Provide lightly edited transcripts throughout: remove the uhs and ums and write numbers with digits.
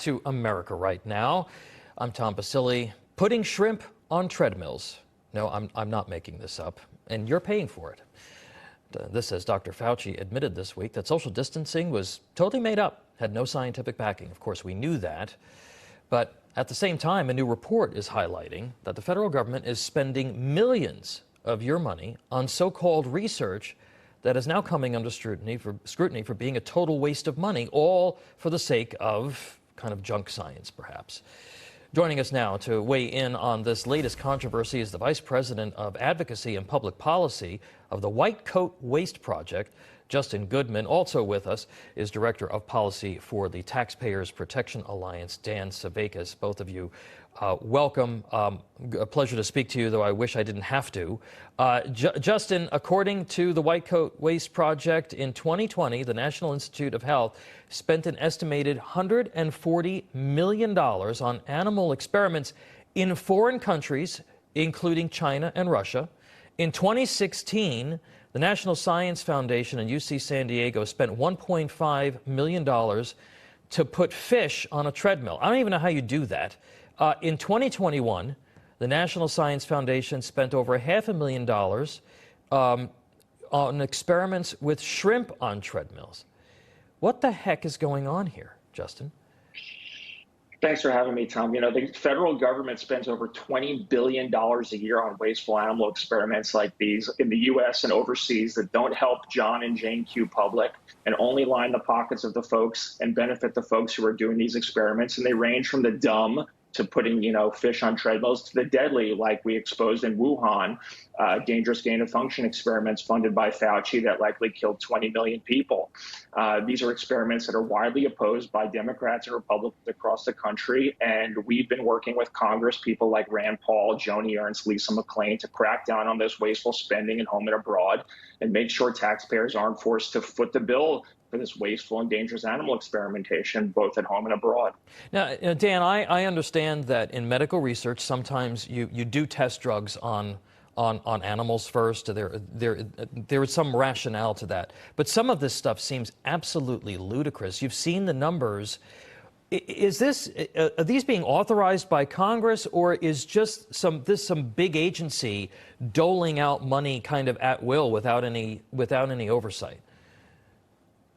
to America right now. I'm Tom Basili. Putting shrimp on treadmills. No, I'm not making this up, and you're paying for it. This as Dr. Fauci admitted this week that social distancing was totally made up, had no scientific backing. Of course, we knew that. But at the same time, a new report is highlighting that the federal government is spending millions of your money on so-called research that is now coming under scrutiny for being a total waste of money, all for the sake of kind of junk science, perhaps. Joining us now to weigh in on this latest controversy is the Vice President of Advocacy and Public Policy of the White Coat Waste Project, Justin Goodman. Also with us is Director of Policy for the Taxpayers Protection Alliance, Dan Savickas. Both of you, welcome. A pleasure to speak to you, though I wish I didn't have to. Justin, according to the White Coat Waste Project, in 2020, the National Institute of Health spent an estimated $140 million on animal experiments in foreign countries, including China and Russia. In 2016, the National Science Foundation and UC San Diego spent $1.5 million to put fish on a treadmill. I don't even know how you do that. In 2021, the National Science Foundation spent over $500,000 on experiments with shrimp on treadmills. What the heck is going on here, Justin? Thanks for having me, Tom. You know, the federal government spends over $20 billion a year on wasteful animal experiments like these in the U.S. and overseas that don't help John and Jane Q. public and only line the pockets of the folks and benefit the folks who are doing these experiments. And they range from the dumb to putting, fish on treadmills to the deadly, like we exposed in Wuhan, dangerous gain-of-function experiments funded by Fauci that likely killed 20 million people. These are experiments that are widely opposed by Democrats and Republicans across the country, and we've been working with Congress, people like Rand Paul, Joni Ernst, Lisa McClain, to crack down on this wasteful spending at home and abroad and make sure taxpayers aren't forced to foot the bill for this wasteful and dangerous animal experimentation, both at home and abroad. Now, Dan, I understand that in medical research, sometimes you do test drugs on animals first. There is some rationale to that. But some of this stuff seems absolutely ludicrous. You've seen the numbers. Are these being authorized by Congress, or is just some big agency doling out money kind of at will without any oversight?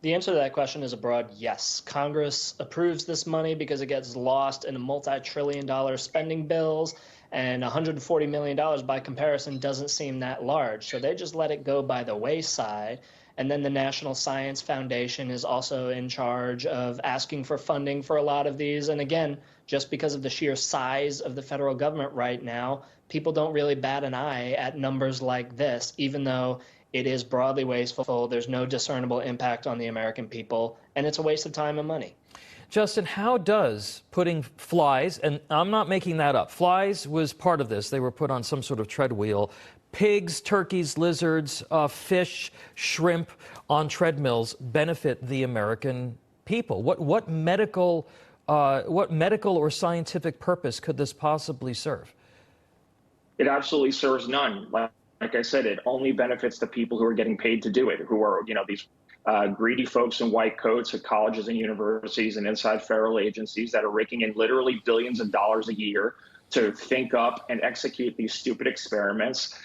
The answer to that question is a broad yes. Congress approves this money because it gets lost in multi-trillion-dollar spending bills, and $140 million by comparison doesn't seem that large. So they just let it go by the wayside. And then the National Science Foundation is also in charge of asking for funding for a lot of these. And again, just because of the sheer size of the federal government right now, people don't really bat an eye at numbers like this, even though it is broadly wasteful. There's no discernible impact on the American people, and it's a waste of time and money. Justin, how does putting flies, and I'm not making that up, flies was part of this. They were put on some sort of tread wheel. Pigs, turkeys, lizards, fish, shrimp on treadmills benefit the American people. What medical or scientific purpose could this possibly serve? It absolutely serves none. Like I said, it only benefits the people who are getting paid to do it, who are, these greedy folks in white coats at colleges and universities and inside federal agencies that are raking in literally billions of dollars a year to think up and execute these stupid experiments.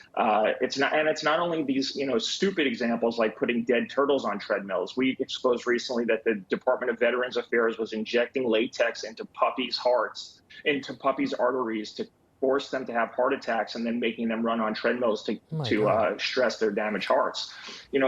It's not only these, stupid examples like putting dead turtles on treadmills. We exposed recently that the Department of Veterans Affairs was injecting latex into puppies' hearts, into puppies' arteries to force them to have heart attacks and then making them run on treadmills to stress their damaged hearts.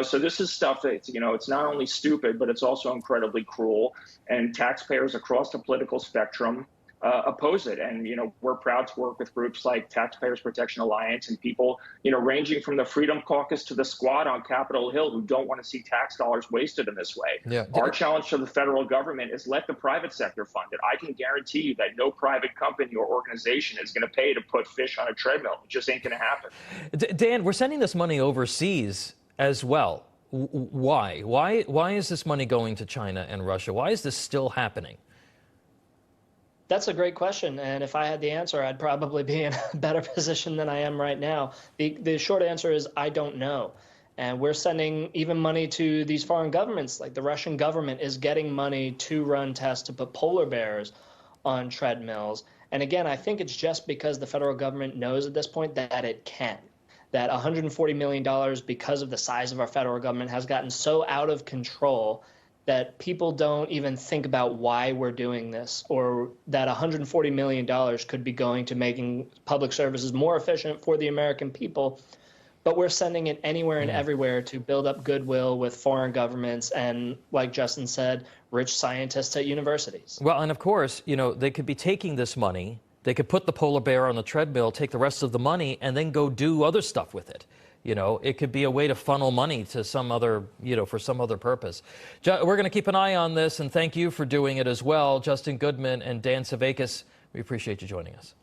So this is stuff that, it's not only stupid, but it's also incredibly cruel. And taxpayers across the political spectrum oppose it. And, we're proud to work with groups like Taxpayers Protection Alliance and people, ranging from the Freedom Caucus to the Squad on Capitol Hill who don't want to see tax dollars wasted in this way. Yeah. Our challenge to the federal government is let the private sector fund it. I can guarantee you that no private company or organization is going to pay to put fish on a treadmill. It just ain't going to happen. Dan, we're sending this money overseas as well. Why? Why is this money going to China and Russia? Why is this still happening? That's a great question, and if I had the answer, I'd probably be in a better position than I am right now. The short answer is I don't know. And we're sending even money to these foreign governments, like the Russian government is getting money to run tests to put polar bears on treadmills. And again, I think it's just because the federal government knows at this point that it can. That $140 million, because of the size of our federal government, has gotten so out of control that people don't even think about why we're doing this, or that $140 million could be going to making public services more efficient for the American people. But we're sending it anywhere and everywhere to build up goodwill with foreign governments and, like Justin said, rich scientists at universities. Well, and of course, you know, they could be taking this money, they could put the polar bear on the treadmill, take the rest of the money, and then go do other stuff with it. You know, it could be a way to funnel money to some other, you know, for some other purpose. We're going to keep an eye on this, and thank you for doing it as well, Justin Goodman and Dan Savickas. We appreciate you joining us.